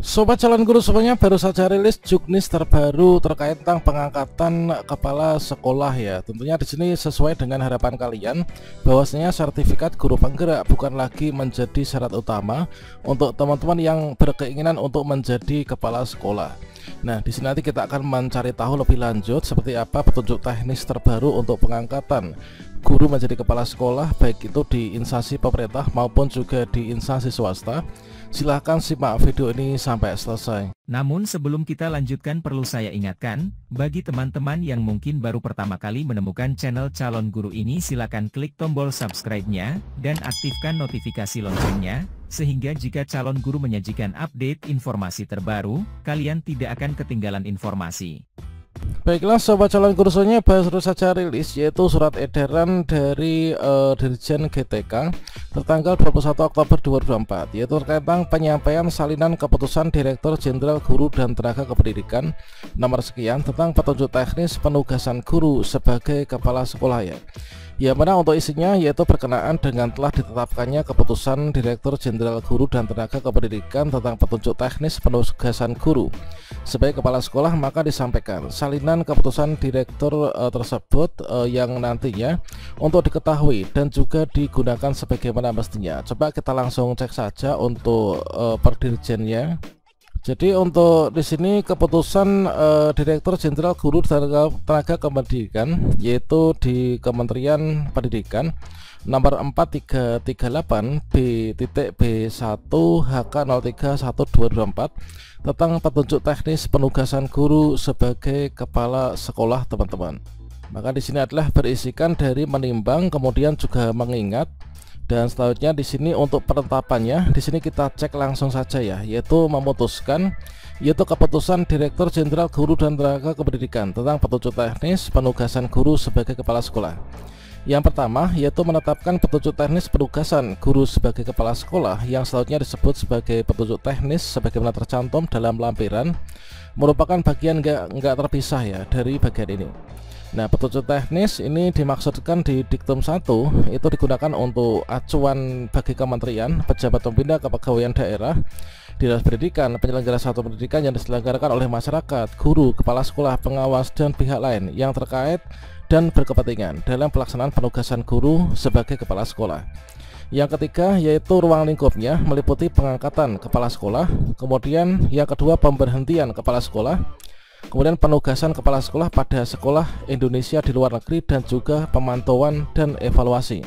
Sobat calon guru semuanya, baru saja rilis juknis terbaru terkait tentang pengangkatan kepala sekolah ya. Tentunya di sini sesuai dengan harapan kalian bahwasanya sertifikat guru penggerak bukan lagi menjadi syarat utama untuk teman-teman yang berkeinginan untuk menjadi kepala sekolah. Nah, di sini nanti kita akan mencari tahu lebih lanjut seperti apa petunjuk teknis terbaru untuk pengangkatan guru menjadi kepala sekolah, baik itu di instansi pemerintah maupun juga di instansi swasta. Silahkan simak video ini sampai selesai. Namun sebelum kita lanjutkan, perlu saya ingatkan, bagi teman-teman yang mungkin baru pertama kali menemukan channel Calon Guru ini, silakan klik tombol subscribe-nya, dan aktifkan notifikasi loncengnya, sehingga jika calon guru menyajikan update informasi terbaru, kalian tidak akan ketinggalan informasi. Baiklah sobat calon guru semuanya, baru saja rilis yaitu surat edaran dari Dirjen GTK tertanggal 21 Oktober 2024, yaitu terkait tentang penyampaian salinan keputusan Direktur Jenderal Guru dan Tenaga Kependidikan nomor sekian tentang petunjuk teknis penugasan guru sebagai kepala sekolah ya. Yang mana untuk isinya yaitu berkenaan dengan telah ditetapkannya keputusan Direktur Jenderal Guru dan Tenaga Kependidikan tentang petunjuk teknis penugasan guru sebagai kepala sekolah, maka disampaikan salinan keputusan direktur tersebut yang nantinya untuk diketahui dan juga digunakan sebagaimana mestinya. Coba kita langsung cek saja untuk per dirjennya. Jadi untuk di sini keputusan Direktur Jenderal Guru dan Tenaga Kependidikan yaitu di Kementerian Pendidikan nomor 4338 B.B1 HK031224 tentang petunjuk teknis penugasan guru sebagai kepala sekolah, teman-teman. Maka di sini adalah berisikan dari menimbang kemudian juga mengingat. Dan selanjutnya di sini untuk penetapannya, di sini kita cek langsung saja ya, yaitu memutuskan yaitu keputusan Direktur Jenderal Guru dan Tenaga Kependidikan tentang petunjuk teknis penugasan guru sebagai kepala sekolah. Yang pertama yaitu menetapkan petunjuk teknis penugasan guru sebagai kepala sekolah yang selanjutnya disebut sebagai petunjuk teknis sebagaimana tercantum dalam lampiran, merupakan bagian enggak terpisah ya dari bagian ini. Nah, petunjuk teknis ini dimaksudkan di diktum 1 itu digunakan untuk acuan bagi kementerian, pejabat pembina kepegawaian daerah, dinas pendidikan, penyelenggara satuan pendidikan yang diselenggarakan oleh masyarakat, guru, kepala sekolah, pengawas, dan pihak lain yang terkait dan berkepentingan dalam pelaksanaan penugasan guru sebagai kepala sekolah. Yang ketiga yaitu ruang lingkupnya meliputi pengangkatan kepala sekolah, kemudian yang kedua pemberhentian kepala sekolah, kemudian penugasan kepala sekolah pada sekolah Indonesia di luar negeri, dan juga pemantauan dan evaluasi.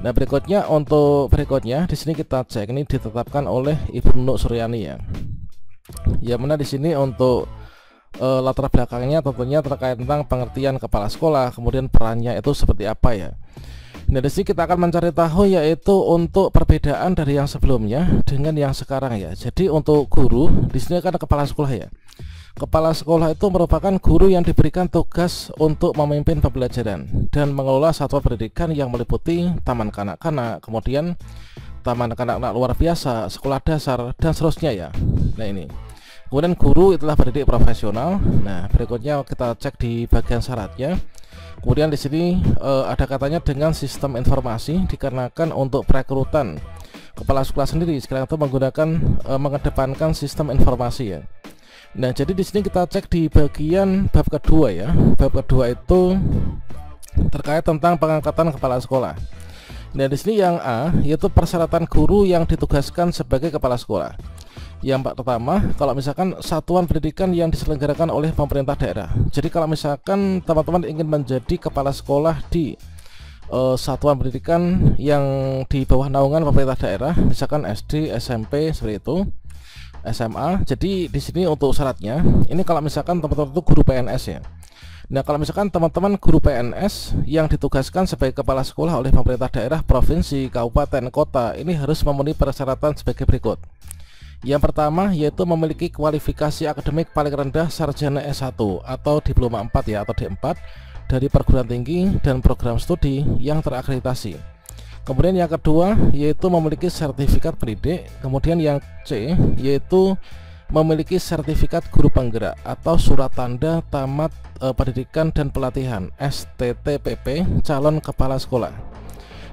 Nah, berikutnya di sini kita cek, ini ditetapkan oleh Ibu Nunuk Suryani ya. Ya, mana di sini untuk latar belakangnya tentunya terkait tentang pengertian kepala sekolah, kemudian perannya itu seperti apa ya. Nah, di sini kita akan mencari tahu yaitu untuk perbedaan dari yang sebelumnya dengan yang sekarang ya. Jadi untuk guru di sini kan kepala sekolah ya. Kepala sekolah itu merupakan guru yang diberikan tugas untuk memimpin pembelajaran dan mengelola satuan pendidikan yang meliputi taman kanak-kanak, kemudian taman kanak-kanak luar biasa, sekolah dasar, dan seterusnya ya. Nah, ini. Kemudian guru itulah pendidik profesional. Nah, berikutnya kita cek di bagian syaratnya. Kemudian di sini ada katanya dengan sistem informasi dikarenakan untuk perekrutan kepala sekolah sendiri sekarang itu menggunakan mengedepankan sistem informasi ya. Nah, jadi di sini kita cek di bagian bab kedua ya. Bab kedua itu terkait tentang pengangkatan kepala sekolah. Nah, di sini yang A yaitu persyaratan guru yang ditugaskan sebagai kepala sekolah. Yang pertama, kalau misalkan satuan pendidikan yang diselenggarakan oleh pemerintah daerah. Jadi kalau misalkan teman-teman ingin menjadi kepala sekolah di satuan pendidikan yang di bawah naungan pemerintah daerah, misalkan SD, SMP seperti itu, SMA. Jadi di sini untuk syaratnya, ini kalau misalkan teman-teman itu guru PNS ya. Nah, kalau misalkan teman-teman guru PNS yang ditugaskan sebagai kepala sekolah oleh pemerintah daerah, provinsi, kabupaten, kota, ini harus memenuhi persyaratan sebagai berikut. Yang pertama yaitu memiliki kualifikasi akademik paling rendah sarjana S1 atau diploma 4 ya, atau D4 dari perguruan tinggi dan program studi yang terakreditasi. Kemudian yang kedua yaitu memiliki sertifikat pendidik. Kemudian yang C yaitu memiliki sertifikat guru penggerak atau surat tanda tamat pendidikan dan pelatihan STTPP calon kepala sekolah.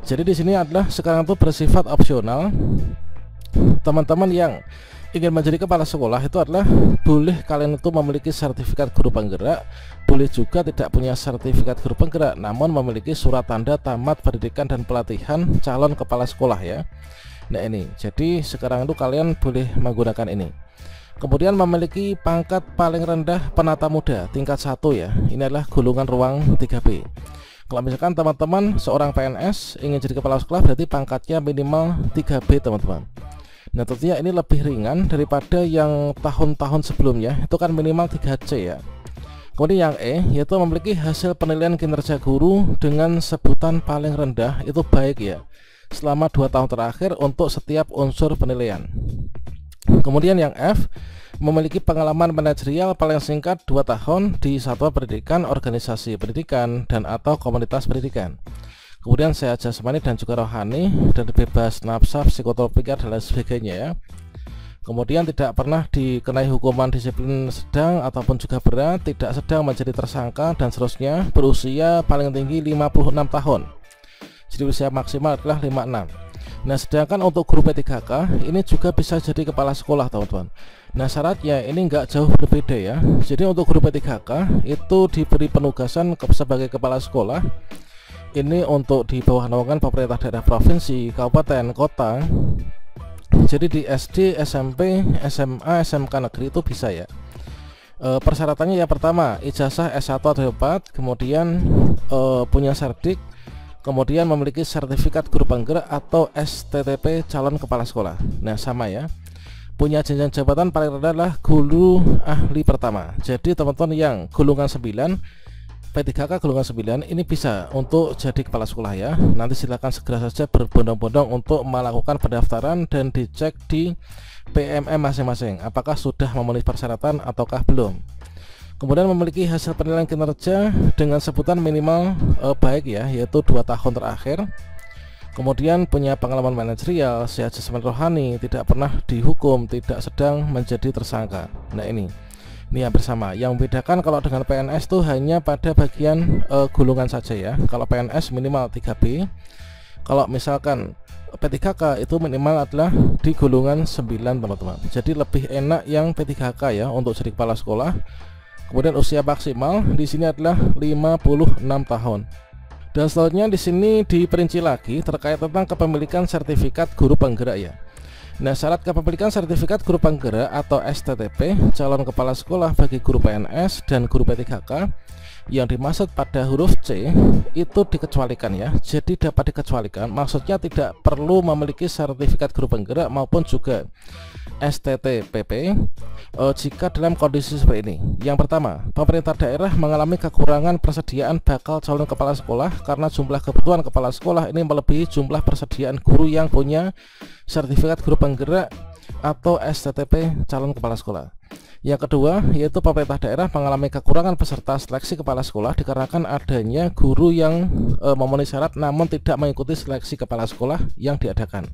Jadi di sini adalah sekarang itu bersifat opsional. Teman-teman yang ingin menjadi kepala sekolah itu adalah boleh kalian itu memiliki sertifikat guru penggerak, boleh juga tidak punya sertifikat guru penggerak namun memiliki surat tanda tamat pendidikan dan pelatihan calon kepala sekolah ya. Nah ini, jadi sekarang itu kalian boleh menggunakan ini. Kemudian memiliki pangkat paling rendah penata muda tingkat 1 ya. Ini adalah golongan ruang 3B. Kalau misalkan teman-teman seorang PNS ingin jadi kepala sekolah berarti pangkatnya minimal 3B teman-teman. Nah tentunya ini lebih ringan daripada yang tahun-tahun sebelumnya, itu kan minimal 3C ya. Kemudian yang E yaitu memiliki hasil penilaian kinerja guru dengan sebutan paling rendah itu baik ya, selama 2 tahun terakhir untuk setiap unsur penilaian. Kemudian yang F memiliki pengalaman manajerial paling singkat 2 tahun di satuan pendidikan, organisasi pendidikan, dan atau komunitas pendidikan. Kemudian sehat jasmani dan juga rohani, dan bebas nafsa, psikotropika dan lain sebagainya ya. Kemudian tidak pernah dikenai hukuman disiplin sedang ataupun juga berat, tidak sedang menjadi tersangka dan seterusnya, berusia paling tinggi 56 tahun. Jadi usia maksimal adalah 56. Nah sedangkan untuk guru P3K ini juga bisa jadi kepala sekolah teman-teman. Nah syaratnya ini nggak jauh berbeda ya. Jadi untuk guru P3K itu diberi penugasan sebagai kepala sekolah ini untuk di bawah naungan pemerintah daerah provinsi, kabupaten, kota. Jadi di SD, SMP, SMA, SMK negeri itu bisa ya. Persyaratannya yang pertama ijazah S1 atau S4, kemudian punya serdik, kemudian memiliki sertifikat guru penggerak atau STTP calon kepala sekolah. Nah sama ya, punya jenjang jabatan paling rendah adalah guru ahli pertama. Jadi teman-teman yang golongan 9 P3K golongan 9 ini bisa untuk jadi kepala sekolah ya. Nanti silakan segera saja berbondong-bondong untuk melakukan pendaftaran dan dicek di PMM masing-masing apakah sudah memenuhi persyaratan ataukah belum. Kemudian memiliki hasil penilaian kinerja dengan sebutan minimal baik ya, yaitu 2 tahun terakhir. Kemudian punya pengalaman manajerial, sehat jasmani rohani, tidak pernah dihukum, tidak sedang menjadi tersangka. Nah ini hampir sama. Yang membedakan kalau dengan PNS tuh hanya pada bagian golongan saja ya. Kalau PNS minimal 3B, kalau misalkan P3K itu minimal adalah di golongan 9 teman-teman. Jadi lebih enak yang P3K ya untuk jadi kepala sekolah. Kemudian usia maksimal di sini adalah 56 tahun. Dan selanjutnya di sini diperinci lagi terkait tentang kepemilikan sertifikat guru penggerak ya. Nah syarat kepemilikan sertifikat guru penggerak atau STTP calon kepala sekolah bagi guru PNS dan guru P3K yang dimaksud pada huruf C itu dikecualikan ya. Jadi dapat dikecualikan, maksudnya tidak perlu memiliki sertifikat guru penggerak maupun juga STTPP jika dalam kondisi seperti ini. Yang pertama, pemerintah daerah mengalami kekurangan persediaan bakal calon kepala sekolah karena jumlah kebutuhan kepala sekolah ini melebihi jumlah persediaan guru yang punya sertifikat guru penggerak atau STTP calon kepala sekolah. Yang kedua, yaitu pemerintah daerah mengalami kekurangan peserta seleksi kepala sekolah dikarenakan adanya guru yang memenuhi syarat namun tidak mengikuti seleksi kepala sekolah yang diadakan.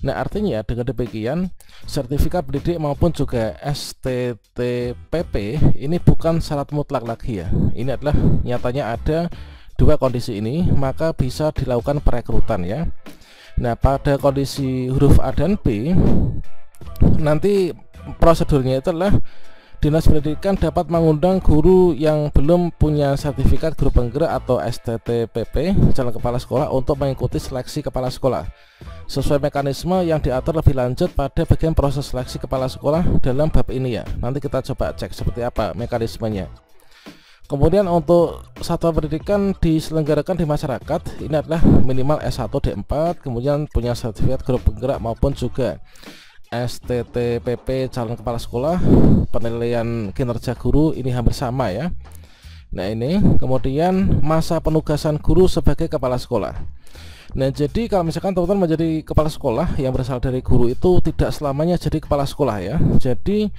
Nah artinya dengan demikian sertifikat pendidik maupun juga STTPP ini bukan syarat mutlak lagi ya. Ini adalah nyatanya ada dua kondisi ini maka bisa dilakukan perekrutan ya. Nah pada kondisi huruf A dan B nanti prosedurnya itu adalah Dinas Pendidikan dapat mengundang guru yang belum punya sertifikat guru penggerak atau STTPP calon kepala sekolah untuk mengikuti seleksi kepala sekolah sesuai mekanisme yang diatur lebih lanjut pada bagian proses seleksi kepala sekolah dalam bab ini ya. Nanti kita coba cek seperti apa mekanismenya. Kemudian untuk satuan pendidikan diselenggarakan di masyarakat ini adalah minimal S1 D4, kemudian punya sertifikat guru penggerak maupun juga STTPP calon kepala sekolah. Penilaian kinerja guru ini hampir sama ya. Nah ini kemudian masa penugasan guru sebagai kepala sekolah. Nah jadi kalau misalkan teman-teman menjadi kepala sekolah yang berasal dari guru itu tidak selamanya jadi kepala sekolah ya. Jadi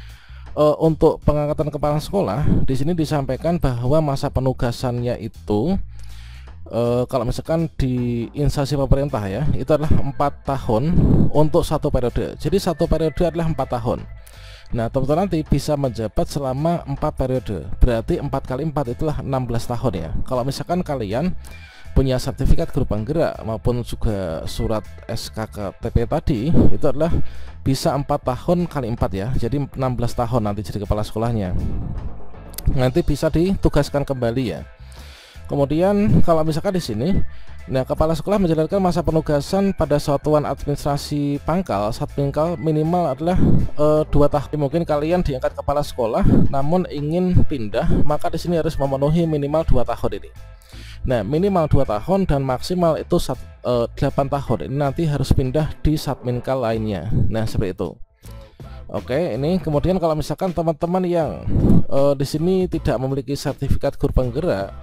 untuk pengangkatan kepala sekolah di sini disampaikan bahwa masa penugasannya itu kalau misalkan di instansi pemerintah ya itu adalah 4 tahun untuk satu periode. Jadi satu periode adalah 4 tahun. Nah teman-teman nanti bisa menjabat selama 4 periode. Berarti 4 kali 4 itulah 16 tahun ya. Kalau misalkan kalian punya sertifikat guru penggerak maupun juga surat SKKTP tadi, itu adalah bisa 4 tahun kali 4 ya, jadi 16 tahun nanti jadi kepala sekolahnya. Nanti bisa ditugaskan kembali ya. Kemudian kalau misalkan di sini, nah kepala sekolah menjalankan masa penugasan pada satuan administrasi pangkal, satpingkal minimal adalah 2 tahun. Mungkin kalian diangkat kepala sekolah namun ingin pindah, maka di sini harus memenuhi minimal 2 tahun ini. Nah minimal 2 tahun dan maksimal itu 8 tahun. Ini nanti harus pindah di satminkal lainnya. Nah seperti itu. Oke, ini kemudian kalau misalkan teman-teman yang di sini tidak memiliki sertifikat guru penggerak,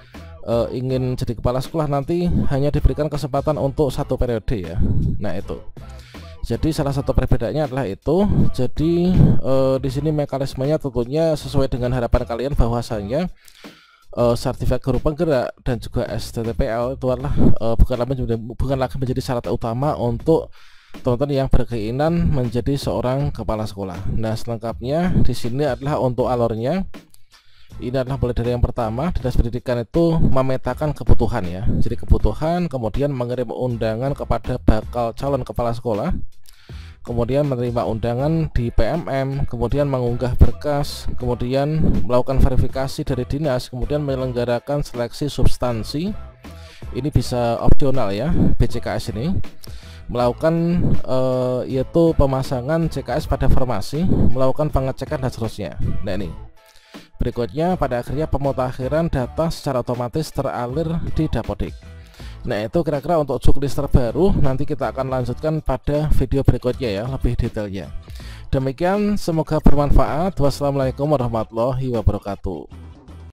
ingin jadi kepala sekolah, nanti hanya diberikan kesempatan untuk 1 periode ya. Nah itu. Jadi salah satu perbedaannya adalah itu. Jadi di sini mekanismenya tentunya sesuai dengan harapan kalian bahwasanya sertifikat guru penggerak dan juga STTPL itu adalah bukan lagi menjadi syarat utama untuk teman-teman yang berkeinginan menjadi seorang kepala sekolah. Nah, selengkapnya di sini adalah untuk alurnya. Ini adalah mulai dari yang pertama, Dinas Pendidikan itu memetakan kebutuhan ya. Jadi kebutuhan, kemudian mengirim undangan kepada bakal calon kepala sekolah, kemudian menerima undangan di PMM, kemudian mengunggah berkas, kemudian melakukan verifikasi dari dinas, kemudian menyelenggarakan seleksi substansi. Ini bisa opsional ya, BCKS ini melakukan yaitu pemasangan CKS pada formasi, melakukan pengecekan dan seterusnya. Nah ini berikutnya, pada akhirnya pemutakhiran data secara otomatis teralir di Dapodik. Nah itu kira-kira untuk checklist terbaru, nanti kita akan lanjutkan pada video berikutnya ya, lebih detailnya. Demikian, semoga bermanfaat. Wassalamualaikum warahmatullahi wabarakatuh.